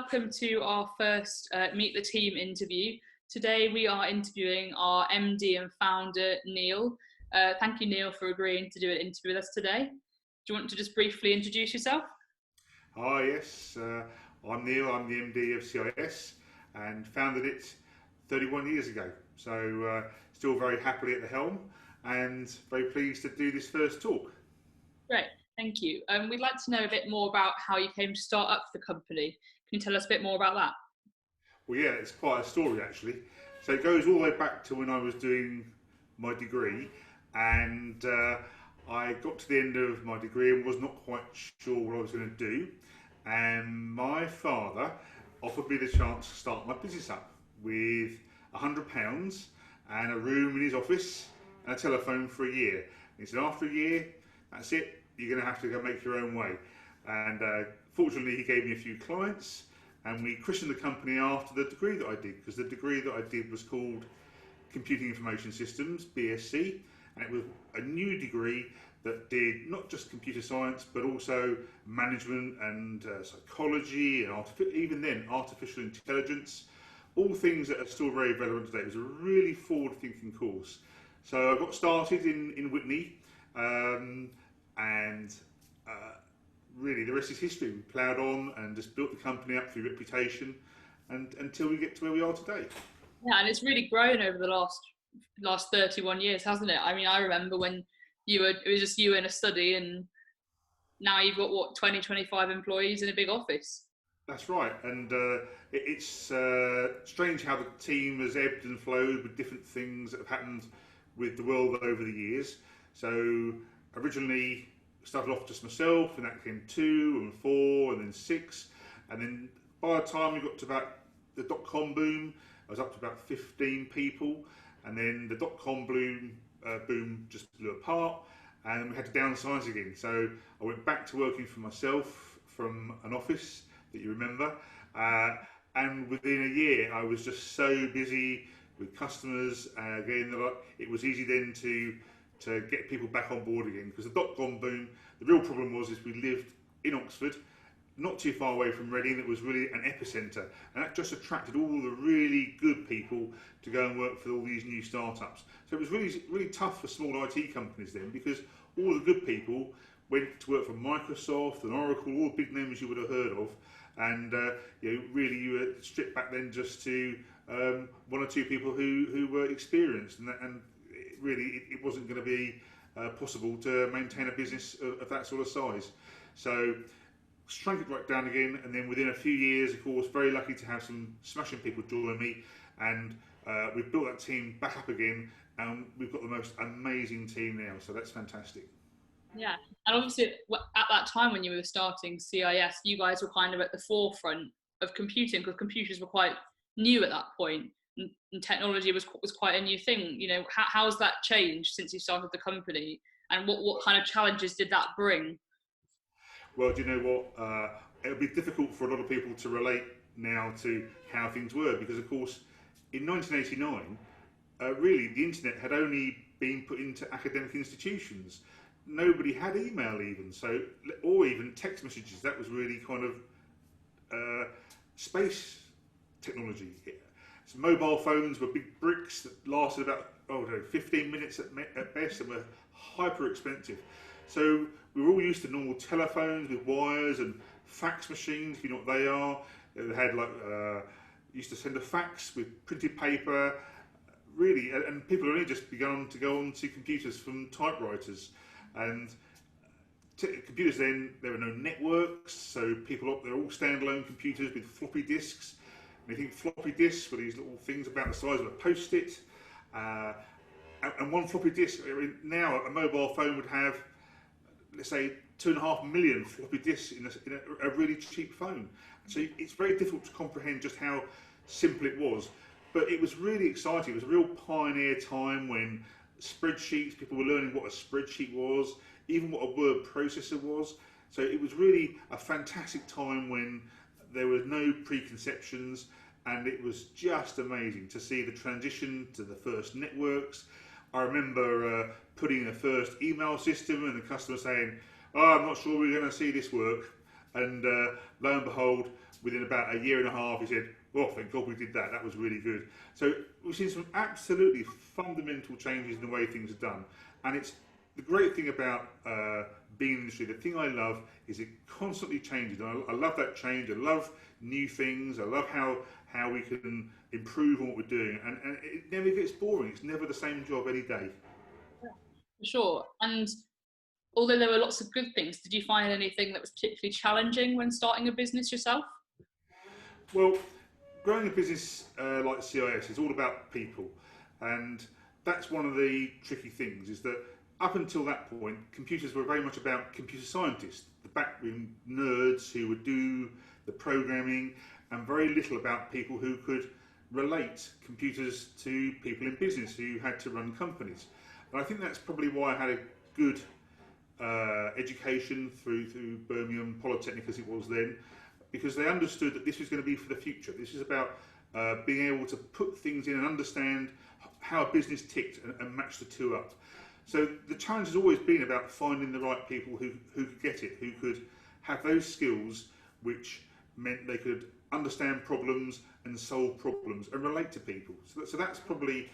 welcome to our first Meet the Team interview. Today we are interviewing our MD and founder, Neil. Thank you, Neil, for agreeing to do an interview with us today. Do you want to just briefly introduce yourself? Hi, yes, I'm Neil, I'm the MD of CIS and founded it 31 years ago. So still very happily at the helm and very pleased to do this first talk. Great, thank you. We'd like to know a bit more about how you came to start up the company. Can you tell us a bit more about that? Well, yeah, it's quite a story actually. So it goes all the way back to when I was doing my degree, and I got to the end of my degree and was not quite sure what I was going to do. And my father offered me the chance to start my business up with £100 and a room in his office and a telephone for a year. And he said, after a year, that's it, you're going to have to go make your own way. And fortunately, he gave me a few clients, and we christened the company after the degree that I did, because the degree that I did was called Computing Information Systems, BSc, and it was a new degree that did not just computer science, but also management and psychology, and even then artificial intelligence, all things that are still very relevant today. It was a really forward-thinking course. So I got started in Whitney, and really the rest is history. We ploughed on and just built the company up through reputation, and until we get to where we are today. Yeah, and it's really grown over the last 31 years, hasn't it? I mean, I remember when it was just you in a study, and now you've got what, 20-25 employees in a big office. That's right, and it's strange how the team has ebbed and flowed with different things that have happened with the world over the years. So originally started off just myself, and that came 2 and 4 and then 6, and then by the time we got to about the dot-com boom, I was up to about 15 people, and then the dot-com boom just blew apart, and we had to downsize again. So I went back to working for myself from an office that you remember, and within a year I was just so busy with customers, again, that it was easy then to get people back on board again, because the dot-com boom, the real problem was we lived in Oxford, not too far away from Reading. That was really an epicentre, and that just attracted all the really good people to go and work for all these new startups. So it was really tough for small IT companies then, because all the good people went to work for Microsoft and Oracle, all the big names you would have heard of, and really you were stripped back then just to 1 or 2 people who were experienced, and really it wasn't going to be possible to maintain a business of that sort of size. So shrunk it right down again, and then within a few years, of course, very lucky to have some smashing people join me, and we've built that team back up again, and we've got the most amazing team now, so that's fantastic. Yeah, and obviously at that time when you were starting CIS, you guys were kind of at the forefront of computing, because computers were quite new at that point, and technology was quite a new thing. You know, how's that changed since you started the company, and what kind of challenges did that bring? Well, do you know what? It'll be difficult for a lot of people to relate now to how things were, because of course in 1989 really the internet had only been put into academic institutions. Nobody had email even, so, or even text messages. That was really kind of space technology. So mobile phones were big bricks that lasted about 15 minutes at best, and were hyper expensive. So we were all used to normal telephones with wires and fax machines, if you know what they are. They had used to send a fax with printed paper, really, and people had only just begun to go on to computers from typewriters. And computers then, there were no networks, so they're all standalone computers with floppy disks. And you think floppy disks were these little things about the size of a post-it. And one floppy disk, now a mobile phone would have, let's say, 2.5 million floppy disks in a really cheap phone. So it's very difficult to comprehend just how simple it was. But it was really exciting. It was a real pioneer time when spreadsheets, people were learning what a spreadsheet was, even what a word processor was. So it was really a fantastic time when there were no preconceptions, and it was just amazing to see the transition to the first networks. I remember putting in the first email system, and the customer saying, "Oh, I'm not sure we're going to see this work." And lo and behold, within about a year and a half, he said, "Oh, thank God we did that. That was really good." So we've seen some absolutely fundamental changes in the way things are done, and it's the great thing about being in the industry. The thing I love is it constantly changes. And I love that change. I love new things. I love how we can improve on what we're doing, and it never gets boring. It's never the same job any day. For sure. And although there were lots of good things, did you find anything that was particularly challenging when starting a business yourself? Well, growing a business like CIS is all about people, and that's one of the tricky things. Is that up until that point, computers were very much about computer scientists, the backroom nerds who would do the programming, and very little about people who could relate computers to people in business who had to run companies. And I think that's probably why I had a good education through Birmingham Polytechnic as it was then, because they understood that this was going to be for the future. This is about being able to put things in and understand how a business ticked and match the two up. So the challenge has always been about finding the right people who could get it, who could have those skills which meant they could understand problems and solve problems and relate to people. So that's probably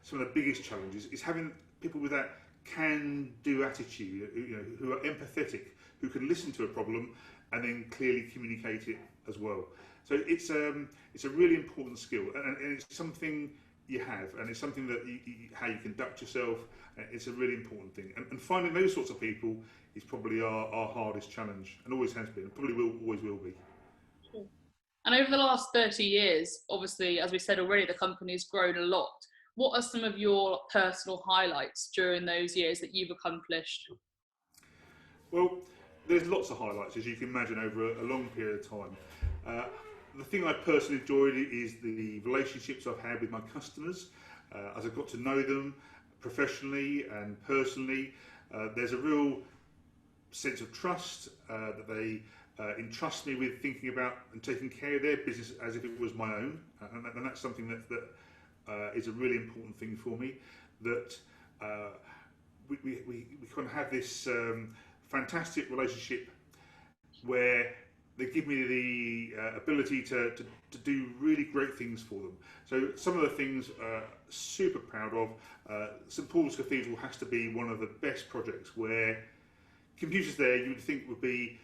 some of the biggest challenges, is having people with that can-do attitude, who are empathetic, who can listen to a problem and then clearly communicate it as well. So it's a really important skill, and it's something you have, and it's something that how you conduct yourself. It's a really important thing, and finding those sorts of people is probably our hardest challenge, and always has been, and probably always will be. And over the last 30 years, obviously, as we said already, the company's grown a lot. What are some of your personal highlights during those years that you've accomplished? Well, there's lots of highlights, as you can imagine, over a long period of time. The thing I personally enjoyed is the relationships I've had with my customers, as I've got to know them professionally and personally. There's a real sense of trust that they entrust me with thinking about and taking care of their business as if it was my own, and that's something that is a really important thing for me. That we kind of have this fantastic relationship where they give me the ability to do really great things for them. So some of the things super proud of, St Paul's Cathedral has to be one of the best projects where computers there you would think would be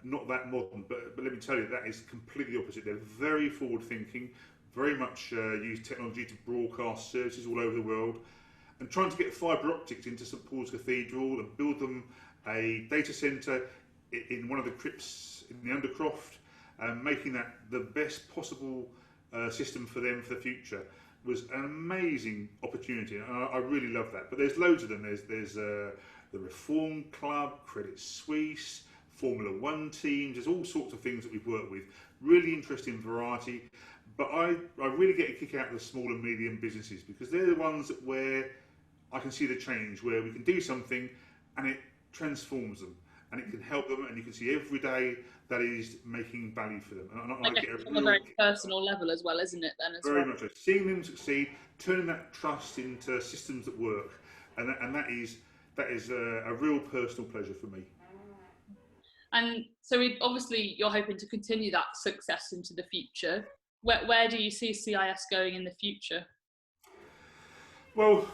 not that modern, but let me tell you, that is completely opposite. They're very forward thinking, very much use technology to broadcast services all over the world, and trying to get fibre optics into St Paul's Cathedral and build them a data centre in one of the crypts in the Undercroft, and making that the best possible system for them for the future was an amazing opportunity, and I really love that. But there's loads of them. There's the Reform Club, Credit Suisse, Formula One teams. There's all sorts of things that we've worked with. Really interesting variety. But I really get a kick out of the small and medium businesses, because they're the ones where I can see the change, where we can do something and it transforms them, and it can help them, and you can see every day that is making value for them. And I get on a very personal level as well, isn't it? Then as very well. much so. Seeing them succeed, turning that trust into systems that work, and that is a real personal pleasure for me. And so obviously you're hoping to continue that success into the future. Where do you see CIS going in the future? Well,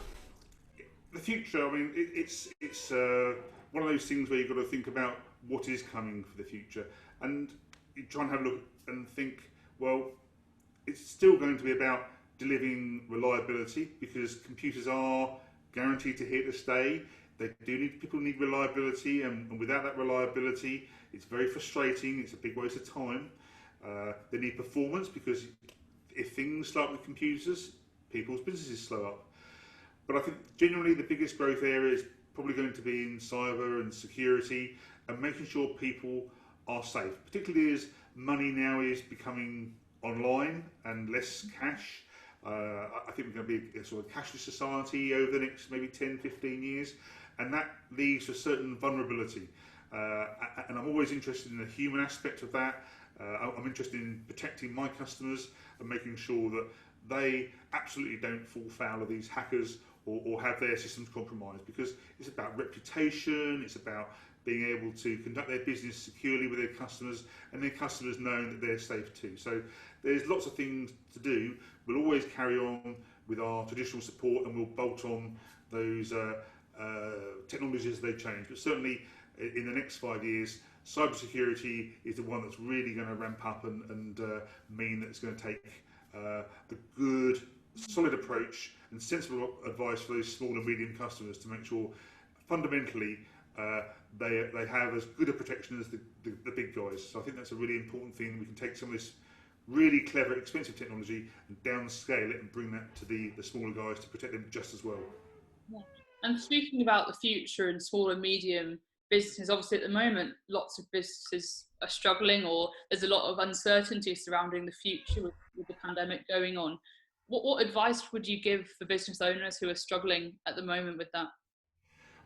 the future, I mean, it's one of those things where you've got to think about what is coming for the future, and you try and have a look and think, well, it's still going to be about delivering reliability, because computers are guaranteed to hit to stay. People need reliability, and without that reliability, it's very frustrating. It's a big waste of time. They need performance, because if things start with computers, people's businesses slow up. But I think generally the biggest growth area is probably going to be in cyber and security, and making sure people are safe, particularly as money now is becoming online and less cash. I think we're going to be a sort of cashless society over the next maybe 10, 15 years, and that leaves a certain vulnerability. And I'm always interested in the human aspect of that. I'm interested in protecting my customers and making sure that they absolutely don't fall foul of these hackers or have their systems compromised, because it's about reputation, it's about being able to conduct their business securely with their customers, and their customers knowing that they're safe too. So there's lots of things to do. We'll always carry on with our traditional support, and we'll bolt on those technologies as they change. But certainly in the next 5 years, cybersecurity is the one that's really going to ramp up and mean that it's going to take a good, solid approach and sensible advice for those small and medium customers to make sure fundamentally they have as good a protection as the big guys. So I think that's a really important thing. We can take some of this really clever, expensive technology and downscale it and bring that to the smaller guys to protect them just as well. Yeah. And speaking about the future and small and medium businesses, obviously at the moment lots of businesses are struggling, or there's a lot of uncertainty surrounding the future with the pandemic going on. What advice would you give for business owners who are struggling at the moment with that?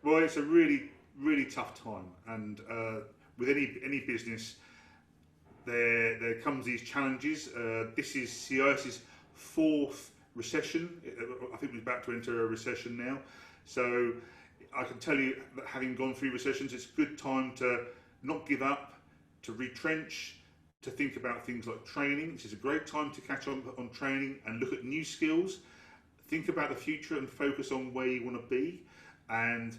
Well, it's a really, really tough time, and with any business, there comes these challenges. This is CIS's fourth recession. I think we're about to enter a recession now. So I can tell you that having gone through recessions, it's a good time to not give up, to retrench, to think about things like training. This is a great time to catch on training and look at new skills. Think about the future and focus on where you want to be, and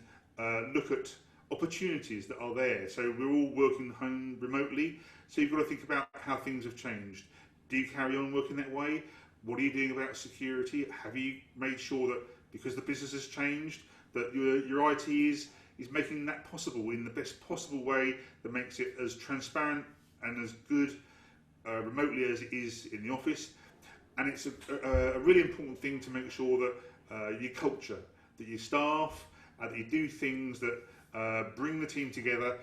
look at opportunities that are there. So we're all working home remotely, so you've got to think about how things have changed. Do you carry on working that way? What are you doing about security? Have you made sure that because the business has changed, that your IT is making that possible in the best possible way that makes it as transparent and as good remotely as it is in the office? And it's a really important thing to make sure that your culture, that your staff, that you do things that bring the team together,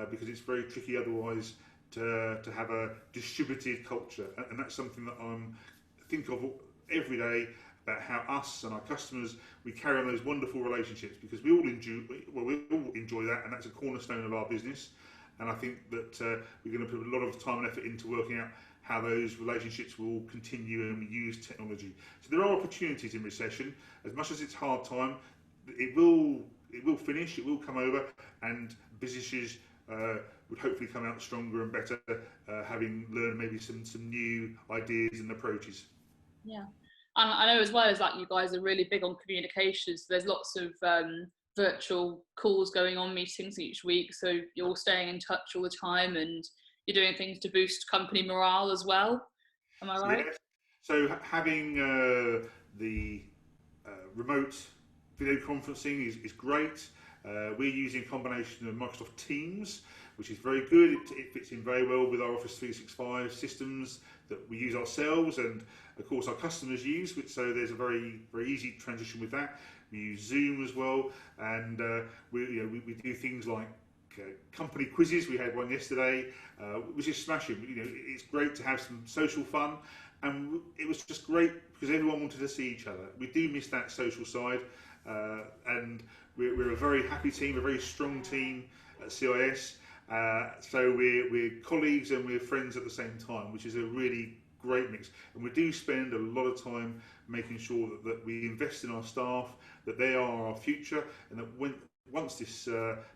because it's very tricky otherwise to have a distributed culture. And that's something that I think of every day, about how us and our customers, we carry on those wonderful relationships, because we all enjoy that, and that's a cornerstone of our business. And I think that we're going to put a lot of time and effort into working out how those relationships will continue and we use technology. So there are opportunities in recession. As much as it's hard time, it will finish, it will come over, and businesses would hopefully come out stronger and better, having learned maybe some new ideas and approaches. Yeah. And I know as well as that you guys are really big on communications. So there's lots of virtual calls going on, meetings each week. So you're all staying in touch all the time, and you're doing things to boost company morale as well. Am I right? Yes. So having the remote video conferencing is great. We're using a combination of Microsoft Teams, which is very good. It fits in very well with our Office 365 systems that we use ourselves, and of course our customers use, so there's a very, very easy transition with that. We use Zoom as well, and we do things like company quizzes. We had one yesterday, which is smashing. It's great to have some social fun, and it was just great because everyone wanted to see each other. We do miss that social side, and we're a very happy team, a very strong team at CIS. So we're colleagues and we're friends at the same time, which is a really great mix. And we do spend a lot of time making sure that we invest in our staff, that they are our future, and that once this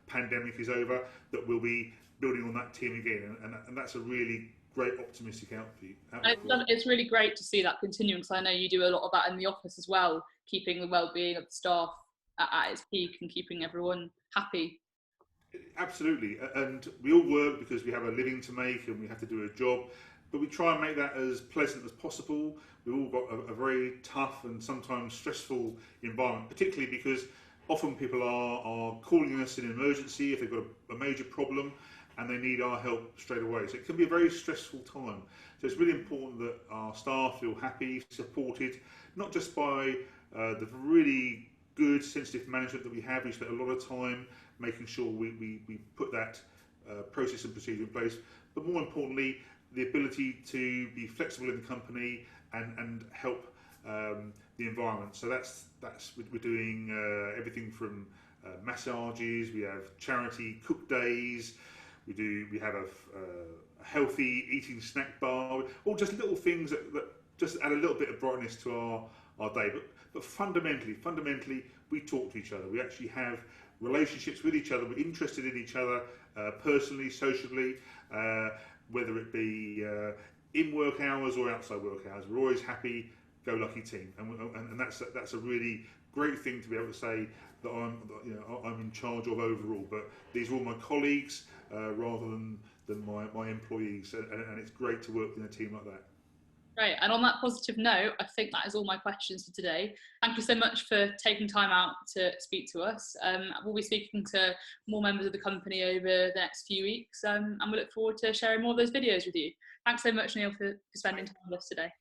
pandemic is over, that we'll be building on that team again. And that's a really great optimistic outlook. It's really great to see that continuing, because I know you do a lot of that in the office as well, keeping the well-being of the staff at its peak and keeping everyone happy. Absolutely, and we all work because we have a living to make and we have to do a job, but we try and make that as pleasant as possible. We've all got a very tough and sometimes stressful environment, particularly because often people are calling us in an emergency if they've got a major problem and they need our help straight away. So it can be a very stressful time. So it's really important that our staff feel happy, supported, not just by the really good sensitive management that we have. We spend a lot of time making sure we put that process and procedure in place, but more importantly, the ability to be flexible in the company and help the environment. So that's we're doing everything from massages. We have charity cook days. We have a healthy eating snack bar. All just little things that just add a little bit of brightness to our day. but fundamentally, we talk to each other. We actually have relationships with each other. We're interested in each other personally, socially, whether it be in work hours or outside work hours. We're always happy-go-lucky team, and that's a really great thing to be able to say that I'm in charge of overall. But these are all my colleagues rather than my employees, and it's great to work in a team like that. Great. And on that positive note, I think that is all my questions for today. Thank you so much for taking time out to speak to us. We'll be speaking to more members of the company over the next few weeks, and we look forward to sharing more of those videos with you. Thanks so much, Neil, for spending time with us today.